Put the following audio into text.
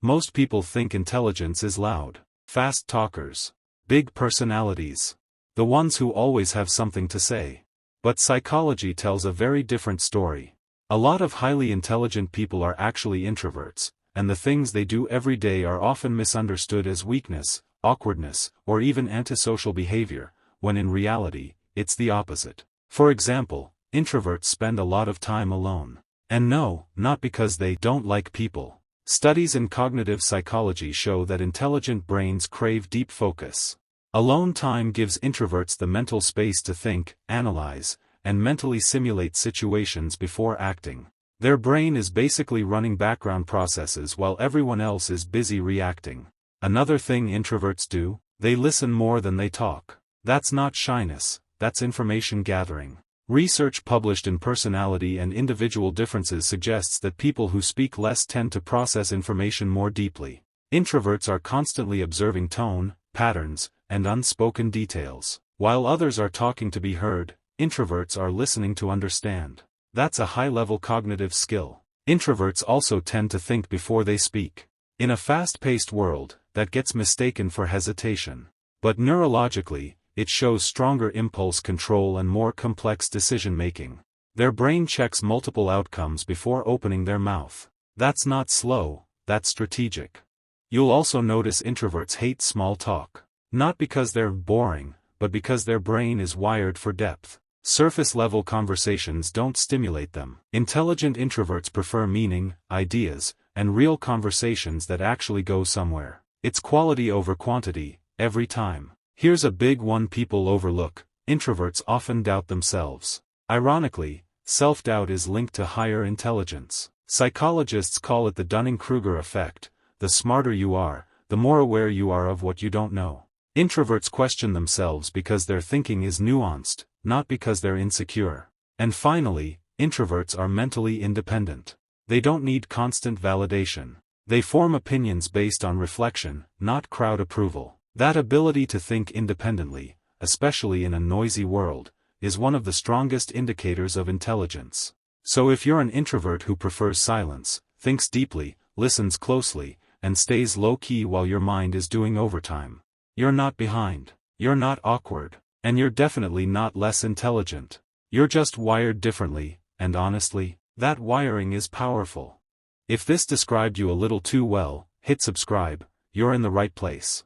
Most people think intelligence is loud, fast talkers, big personalities, the ones who always have something to say. But psychology tells a very different story. A lot of highly intelligent people are actually introverts, and the things they do every day are often misunderstood as weakness, awkwardness, or even antisocial behavior, when in reality, it's the opposite. For example, introverts spend a lot of time alone. And no, not because they don't like people. Studies in cognitive psychology show that intelligent brains crave deep focus. Alone time gives introverts the mental space to think, analyze, and mentally simulate situations before acting. Their brain is basically running background processes while everyone else is busy reacting. Another thing introverts do, they listen more than they talk. That's not shyness, that's information gathering. Research published in Personality and Individual Differences suggests that people who speak less tend to process information more deeply. Introverts are constantly observing tone, patterns, and unspoken details. While others are talking to be heard, introverts are listening to understand. That's a high-level cognitive skill. Introverts also tend to think before they speak. In a fast-paced world, that gets mistaken for hesitation. But neurologically, it shows stronger impulse control and more complex decision-making. Their brain checks multiple outcomes before opening their mouth. That's not slow, that's strategic. You'll also notice introverts hate small talk. Not because they're boring, but because their brain is wired for depth. Surface-level conversations don't stimulate them. Intelligent introverts prefer meaning, ideas, and real conversations that actually go somewhere. It's quality over quantity, every time. Here's a big one people overlook: introverts often doubt themselves. Ironically, self-doubt is linked to higher intelligence. Psychologists call it the Dunning-Kruger effect. The smarter you are, the more aware you are of what you don't know. Introverts question themselves because their thinking is nuanced, not because they're insecure. And finally, introverts are mentally independent. They don't need constant validation. They form opinions based on reflection, not crowd approval. That ability to think independently, especially in a noisy world, is one of the strongest indicators of intelligence. So if you're an introvert who prefers silence, thinks deeply, listens closely, and stays low-key while your mind is doing overtime, you're not behind, you're not awkward, and you're definitely not less intelligent. You're just wired differently, and honestly, that wiring is powerful. If this described you a little too well, hit subscribe, you're in the right place.